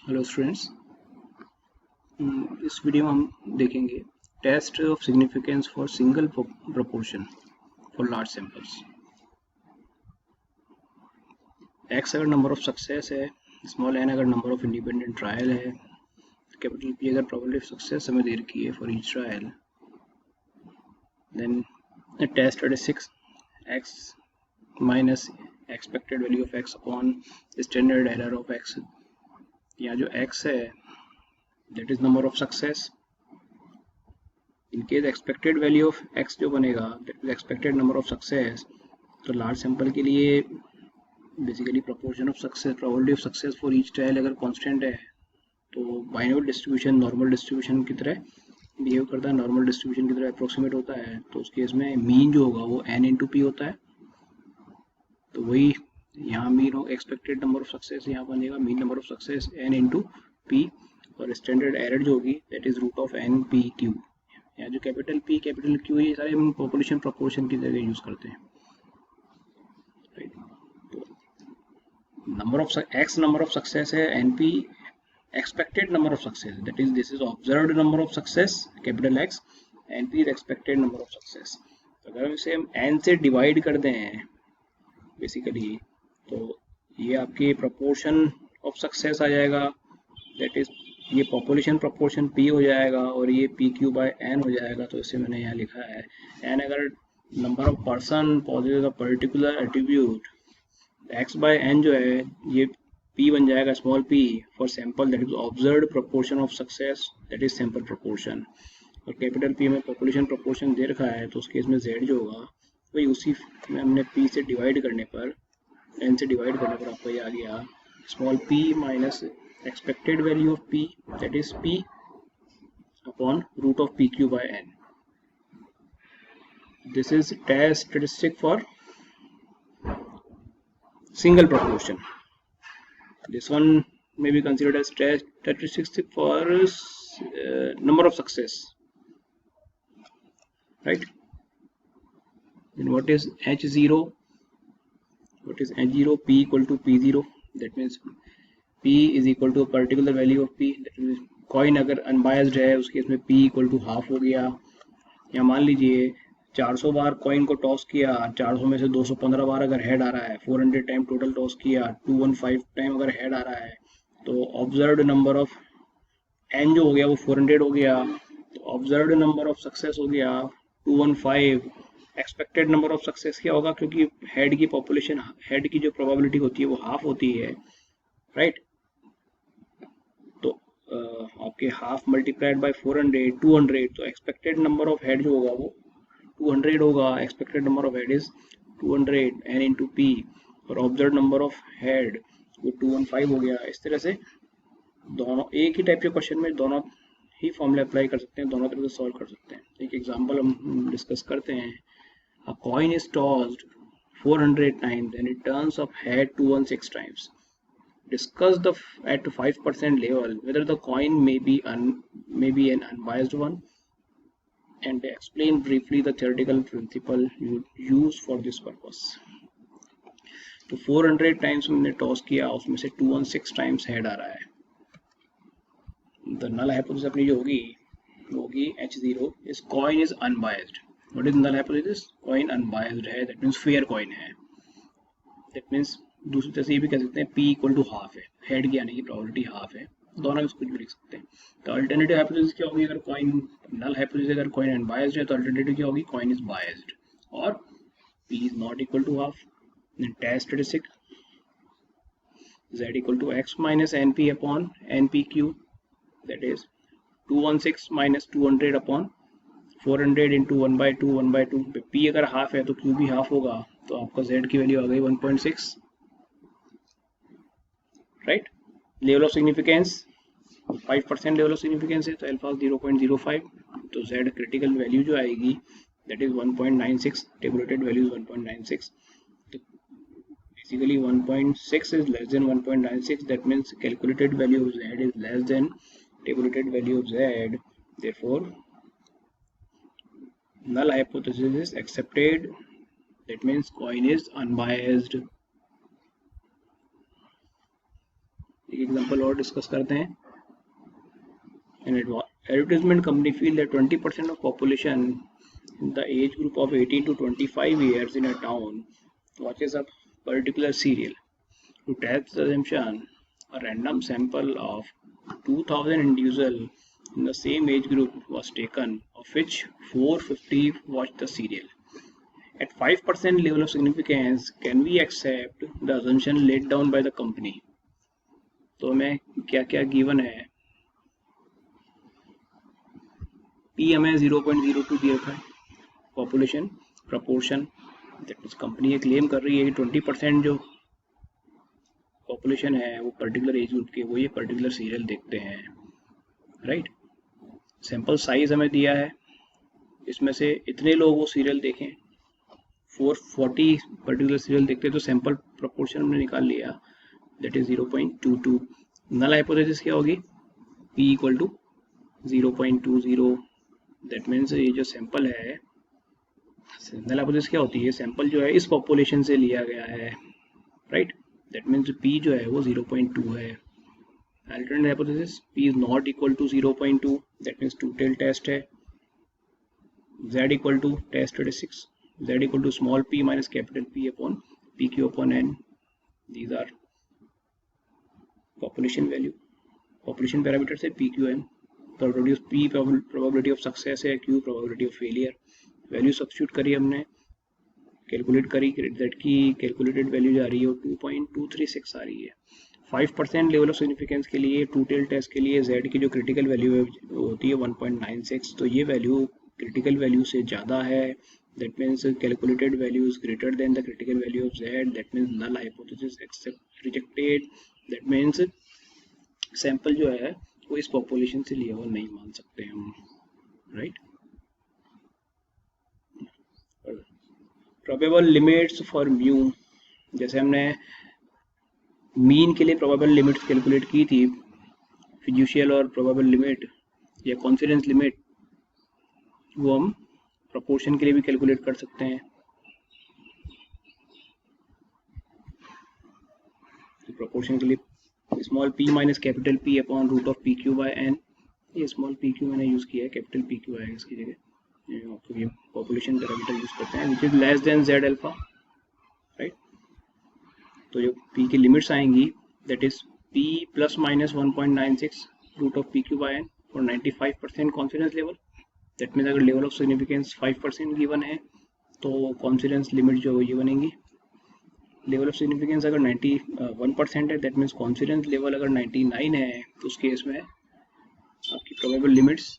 Hello students, इस video में हम देखेंगे test of significance for single proportion for large samples. X अगर नंबर ऑफ सक्सेस है, स्मॉल एन अगर नंबर ऑफ इंडिपेंडेंट ट्रायल है, कैपिटल पी अगर प्रोबेबिलिटी ऑफ सक्सेस हमें दे रखी है for each trial, then test statistics X minus expected value of X upon standard error of X. यहाँ जो एक्स है that is number of success. In case expected value of X जो बनेगा that is expected number of success, तो large sample के लिए basically proportion of success, probability of success for each trial अगर constant है तो binomial distribution normal distribution की तरह बिहेव करता है, नॉर्मल डिस्ट्रीब्यूशन की तरह अप्रोक्सीमेट होता है। तो उस केस में मीन जो होगा वो n इंटू पी होता है। तो वही यहाँ मीन हो एक्सपेक्टेड नंबर ऑफ सक्सेस यहाँ बनेगा mean number of success n into P, और स्टैंडर्ड एरर जो होगी that is root of N P Q. यहाँ जो कैपिटल पी कैपिटल क्यू ये सारे हम पॉपुलेशन प्रोपोर्शन की जगह यूज करते हैं, राइट। तो number of x number of success है, n p expected number of success, that is this is observed number of success capital X, NP is expected number of success। तो अगर इसे हम n से divide कर दें basically तो ये आपकी proportion of success आ जाएगा, that is ये population proportion P हो जाएगा और ये PQ by N हो जाएगा। तो इसे मैंने यहाँ लिखा है N अगर number of person possesses a particular attribute, X by N जो है ये P बन जाएगा small p for sample that is observed proportion of success that is sample proportion, और कैपिटल P में पॉपुलेशन प्रोपोर्शन दे रखा है तो उस केस में Z जो होगा वही उसी में हमने P से डिवाइड करने पर N से डिवाइड करने पर आपको ये आ गया small p minus expected value of P that is P upon root of PQ by N। This is test statistic for single proportion. This one may be considered as statistics for number of success, right? Then what is H0? What is H0? P equal to P0. That means P is equal to a particular value of P. That means coin अगर unbiased है उस case में P equal to half हो गया। या मान लीजिए 400 बार coin को टॉस किया, 400 में से 215 बार अगर हेड आ रहा है, 400 टाइम टोटल टॉस किया, 215 टाइम अगर हेड आ रहा है तो ऑब्जर्व्ड नंबर ऑफ एन जो हो गया वो 400 हो गया, तो ऑब्जर्व्ड नंबर ऑफ सक्सेस हो गया 215। एक्सपेक्टेड नंबर ऑफ सक्सेस क्या होगा, क्योंकि हेड की पॉपुलेशन, हेड की जो प्रोबेबिलिटी होती है वो हाफ होती है, राइट। तो आपके हाफ मल्टीप्लाइड बाय 400 200, तो एक्सपेक्टेड नंबर ऑफ हेड जो होगा वो 200 होगा। Expected number of head is 200 n into P, और ऑब्जर्व नंबर ऑफ हेड वो 215 हो गया। इस तरह से दोनों एक ही टाइप के क्वेश्चन में दोनों ही फॉर्मूला अप्लाई कर सकते हैं, दोनों तरह से सॉल्व कर सकते हैं। एक एग्जांपल हम डिस्कस करते हैं। अ coin is tossed 400 times and it turns of head 216 times. Discuss the at 5% level whether the coin may be an unbiased one, and explain briefly the theoretical principle you use for this purpose। तो 400 times हमने toss किया, उसमें से 216 times head आ रहा है। The null hypothesis अपनी जो होगी H0 इस coin is unbiased. What is null hypothesis? Coin unbiased है, दैट मींस फेयर कॉइन है। दैट मींस दूसरी तरह से ये भी कह सकते हैं P इक्वल टू हाफ है, हेड की आने की प्रोबेबिलिटी हाफ है, दोनों में कुछ भी लिख सकते हैं। तो अल्टरनेटिव हाइपोथेसिस क्या होगी, अगर कॉइन नल हाइपोथेसिस अगर कॉइन अनबायस्ड है तो अल्टरनेटिव क्या होगी, कॉइन इज बायस्ड और P is not equal to half. Then test statistic Z equal to x माइनस NP upon NPQ, that is 216 माइनस 200 अपॉन 400 इंटू 1/2 P अगर हाफ है तो Q भी हाफ होगा, तो आपका Z की वैल्यू आ गई 1.6, right. Level of significance 5% level of significance है तो अल्फा 0.05, तो Z क्रिटिकल वैल्यू जो आएगी that is 1.96, tabulated value is 1.96। तो basically 1.6 is less then 1.96, that means calculated value of Z is less then tabulated value of Z, therefore null hypothesis is accepted, that means coin is unbiased। एक example और discuss करते हैं। An advertisement company feel that 20% of population in the age group of 18 to 25 years in a town watches a particular serial. To test the assumption, a random sample of 2000 individuals in the same age group was taken, of which 450 watched the serial. At 5% level of significance, can we accept the assumption laid down by the company? तो हमें क्या क्या given है? P हमें 0.02 दिया था, population proportion, that means company ये claim कर रही है कि 20% जो पॉपुलेशन है वो पर्टिकुलर एज ग्रुप के, वो ये पर्टिकुलर सीरियल देखते हैं, राइट। सैंपल साइज हमें दिया है, इसमें से इतने लोग वो सीरियल देखें, 440 पर्टिकुलर सीरियल देखते हैं, तो सैंपल प्रपोर्शन हमने निकाल लिया, दैट इज 0.22। नल हाइपोथेसिस क्या होगी? P equal to 0.20। That means ये जो सैंपल है, नल हाइपोथेसिस क्या होती है? सैंपल जो है इस पॉपुलेशन से लिया गया है, राइट। दैट मीन्स P जो है वो 0.2 है। Alternate hypothesis P is not equal to 0.2, that means two tail test है। Z equal to test statistics, Z equal to small p minus capital P upon PQ upon N। These are population value, population parameter से PQN। Probability of P probability of success है, Q probability of failure. Value substitute करी हमने, calculate करी, Z की calculated value जा रही है 2.236 आ रही है। 5% लेवल ऑफ सिग्निफिकेंस के लिए, टू टेल टेस्ट के लिए Z की जो क्रिटिकल वैल्यू होती है 1.96, तो ये वैल्यू क्रिटिकल वैल्यू से ज़्यादा है, that means calculated value is greater than the critical value of Z, that means null hypothesis accept rejected. That means sample जो है वो इस पॉपुलेशन से लिया हुआ नहीं मान सकते हम, right. Probable limits for mu, जैसे हमने मीन के लिए प्रोबेबल लिमिट्स कैलकुलेट की थी, फिड्यूशियल और प्रोबेबल लिमिट या कॉन्फिडेंस लिमिट, वो हम प्रोपोर्शन के लिए भी कैलकुलेट कर सकते हैं। प्रोपोर्शन के लिए small p minus capital P upon root of PQ by N, ये स्मॉल PQ मैंने यूज़ किया है, कैपिटल PQ आएगा इसकी जगह, क्योंकि पॉपुलेशन पैरामीटर यूज़ करते हैं, which is less than Z alpha, right. तो जो P की लिमिट्स आएंगी, that is P plus minus 1.96 root of PQ by N for 95% confidence level. That means अगर लेवल ऑफ सिग्निफिकेंस 5% गिवन है तो confidence limit जो ये बनेगी। लेवल ऑफ सिग्निफिकेंस अगर 91% है, दैट मीन्स कॉन्फिडेंस लेवल अगर 99 है, तो उस केस में आपकी probable limits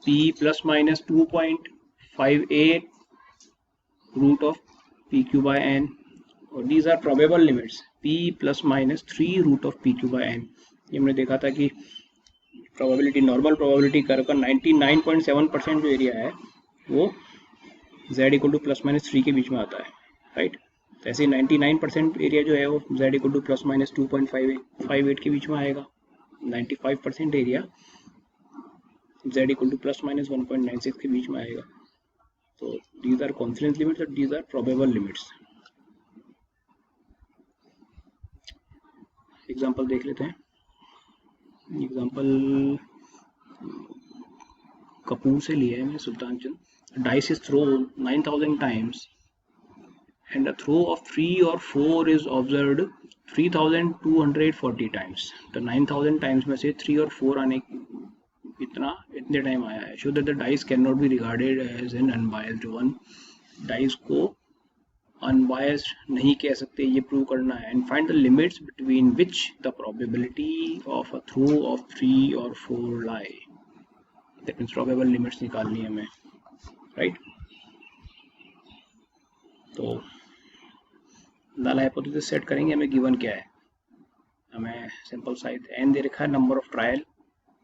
P plus minus 2.58 root of PQ by N, और these are probable limits P plus minus 3 root of PQ by N। ये हमने देखा था कि प्रोबेबिलिटी, नॉर्मल प्रोबेबिलिटी कर्व का 99.7% जो एरिया है वो Z equal to plus minus 3 के बीच में आता है, राइट। तो ऐसे 99% एरिया जो है वो Z equal to plus minus 2.58 के बीच में आएगा। 95% area Z equal to plus minus 1.96 के बीच में आएगा। तो दीज आर कॉन्फिडेंस लिमिट्स और these are probable limits. Example देख लेते हैं। एग्जाम्पल कपूर से लिया है मैंने, Sultanchand. Dice is thrown 9000 times and a throw of 3 or 4 is observed 3240 times। तो 9000 टाइम्स में से 3 और 4 आने इतने टाइम आया है। Show that the dice can not be regarded as an unbiased one, dice को अनबायस्ड नहीं कह सकते, ये प्रूव करना है। And find the limits between which the probability of a throw of 3 और 4 lie. That means probable limits निकालनी है हमें, राइट। तो नल हाइपोथेसिस सेट करेंगे, हमें गिवन क्या है, हमें सिंपल साइज n दे रखा है, number of trial,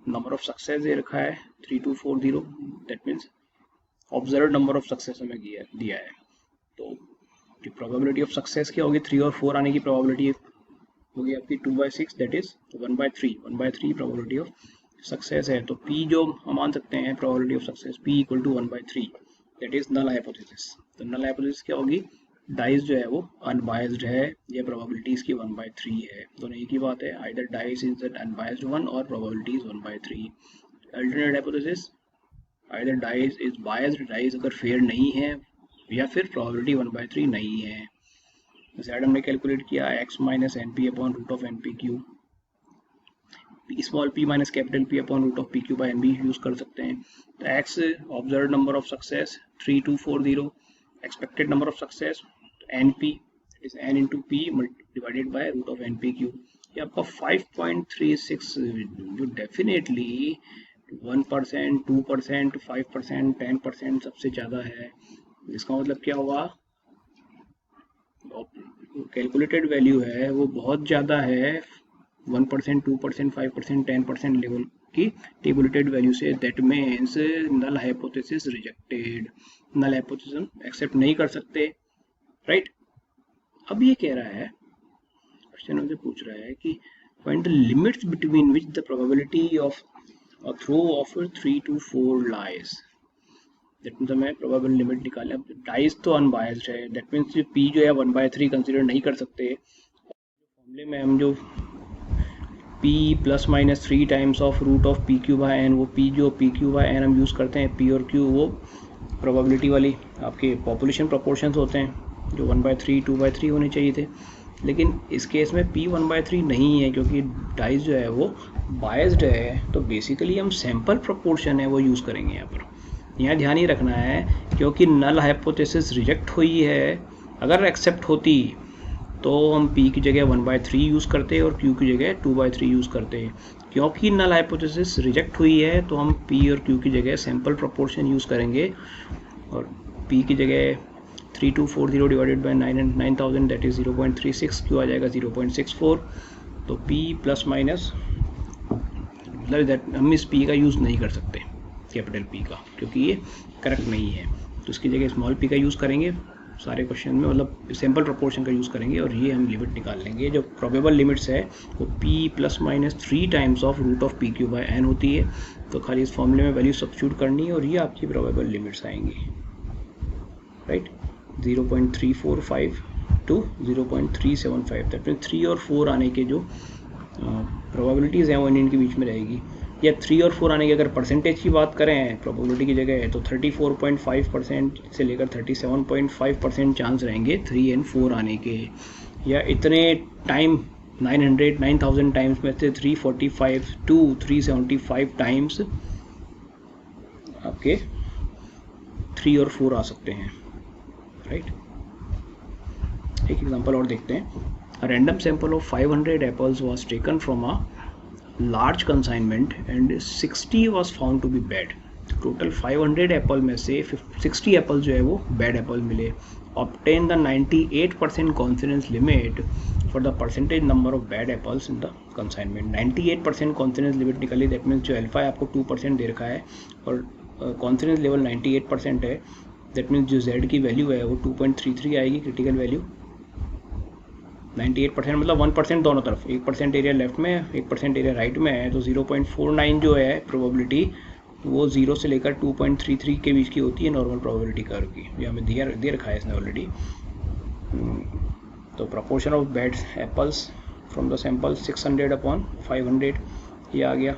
number of success दे रखा है 3240, that means observe number of success हमें दिया है। तो जो प्रोबेबिलिटी ऑफ सक्सेस क्या होगी, 3 और 4 आने की प्रोबेबिलिटी होगी आपकी 2/6, that is 1/3। 1/3 probability of success है, तो P जो हम मान सकते हैं probability of success P equal to 1/3, that is null hypothesis. तो नल हाइपोथेसिस क्या होगी, डाइस जो है वो अनबायस्ड है, ये प्रोबेबिलिटीज की 1/3 है, दोनों एक ही बात है, either dice is an unbiased one और probability is 1/3। Alternate hypothesis either dice is biased, dice अगर फेयर नहीं है, या फिर प्रोबेबिलिटी 1/3 नहीं है। जैसे हमने कैलकुलेट किया x minus n p upon root of N P q, small p minus capital P upon root of p q by n भी यूज कर सकते हैं। तो x observe number of success 3240, expected number of success np is n into p divided by root of N P q. ये आपका 5.36 जो definitely 1%, 2%, 5%, 10% सबसे ज़्यादा है। इसका मतलब क्या हुआ, कैलकुलेटेड वैल्यू है वो बहुत ज़्यादा है 1%, 2%, 5%, 10% लेवल की टेबुलेटेड वैल्यू से। That means null hypothesis rejected, null hypothesis accept नहीं कर सकते, राइट। अब ये कह रहा है, क्वेश्चन हमसे पूछ रहा है कि find the limits between which the probability of a throw of 3 to 4 lies. That means हमें प्रोबेबल लिमिट निकालना है। डाइस तो अनबायस्ड है, दैट मीन्स p जो है 1/3 कंसिडर नहीं कर सकते। फॉर्मूले में हम जो p plus minus 3 times of root of p q by n, वो p जो पी क्यू बाई एन हम यूज़ करते हैं, p और q वो प्रोबेबिलिटी वाली आपके पॉपुलेशन प्रोपोर्शंस होते हैं जो 1/3, 2/3 होने चाहिए थे। लेकिन इस केस में p 1/3 नहीं है क्योंकि डाइस जो है वो बायस्ड है, तो बेसिकली हम सैम्पल प्रोपोर्शन है वो यूज़ करेंगे यहाँ पर। यहाँ ध्यान ही रखना है क्योंकि नल हाइपोथेसिस रिजेक्ट हुई है, अगर एक्सेप्ट होती तो हम p की जगह 1/3 यूज़ करते और q की जगह 2/3 यूज़ करते। क्योंकि नल हाइपोथेसिस रिजेक्ट हुई है तो हम p और q की जगह सैम्पल प्रोपोर्शन यूज़ करेंगे, और p की जगह 3240 divided by 9000 that is 0.36, q आ जाएगा 0.64। तो p प्लस माइनस मतलब दैट हम इस p का यूज़ नहीं कर सकते, कैपिटल P का, क्योंकि ये करेक्ट नहीं है। तो इसकी जगह स्मॉल p का यूज़ करेंगे सारे क्वेश्चन में, मतलब सैम्पल प्रोपोर्शन का यूज़ करेंगे, और ये हम लिमिट निकाल लेंगे। जो प्रोबेबल लिमिट्स है वो p plus minus 3 times of root of p q by n होती है। तो खाली इस फॉर्मूले में वैल्यू सब्स्टिट्यूट करनी है और ये आपकी प्रोबेबल लिमिट्स आएंगी, राइट। 0.345 टू 0.375, दैट मीन 3 और 4 आने के जो प्रोबेबिलिटीज़ हैं वो इनके बीच में रहेगी। या 3 और 4 आने की अगर परसेंटेज की बात करें प्रोबेबिलिटी की जगह, तो 34.5% से लेकर 37.5% चांस रहेंगे 3 और 4 आने के। या इतने टाइम 9000 टाइम्स में से 345 टू 375 टाइम्स आपके 3 और 4 आ सकते हैं, राइट। एक एग्जांपल और देखते हैं। A random sample of 500 apples was taken from a large consignment and 60 was found to be bad. Total 500 Apple में से 60 एप्पल जो है वो बैड एप्पल मिले। Obtain the 98% confidence limit for the percentage number of bad apples in the consignment। 98% confidence limit निकली, that means जो alpha है आपको 2% दे रखा है और कॉन्फिडेंस लेवल 98% है, दैट मीन्स जो z की वैल्यू है वो 2.33 आएगी क्रिटिकल वैल्यू। 98% मतलब 1% दोनों तरफ, 1% एरिया लेफ्ट में 1% एरिया राइट में है, तो 0.49 जो है प्रोबेबिलिटी वो 0 से लेकर 2.33 के बीच की होती है नॉर्मल प्रोबेबिलिटी कर्व की, जो हमें दे रखा है इसने ऑलरेडी। तो proportion of bad apples from the sample 600 upon 500 ये आ गया।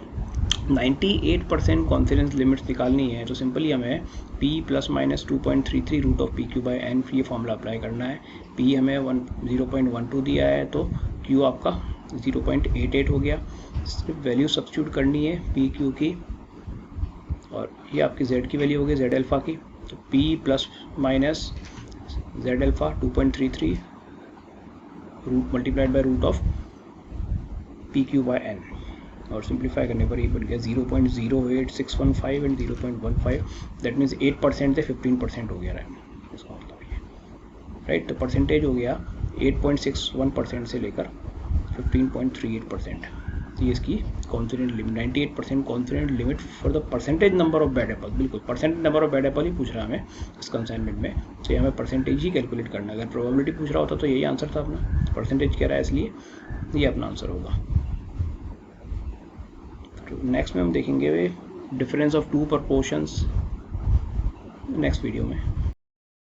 98% कॉन्फिडेंस लिमिट्स निकालनी है तो सिंपली हमें p plus minus 2.33 root of p q by n ये फॉर्मूला अप्लाई करना है। p हमें 0.12 दिया है तो q आपका 0.88 हो गया। सिर्फ वैल्यू सब्स्टिट्यूट करनी है p q की, और ये आपकी z की वैल्यू होगी z अल्फ़ा की। तो p plus minus z alpha 2.33 root multiplied by root of p q by n, और सिंप्लीफाई करने पर ये बन गया 0.08615 एंड 0.15, दैट मीन्स 8% से 15% हो गया है इसका मतलब ये, राइट। तो परसेंटेज हो गया 8.61% से लेकर 15.38%। ये इसकी confident limit 98% confident limit for the percentage number of bad apple. बिल्कुल percentage number of bad apple ही पूछ रहा है हमें इस कंसाइनमेंट में, तो ये हमें परसेंटेज ही कैलकुलेट करना है। अगर प्रोबेबिलिटी पूछ रहा होता तो यही आंसर था अपना, परसेंटेज कह रहा है इसलिए ये अपना आंसर होगा। नेक्स्ट में हम देखेंगे difference of two proportions next video में।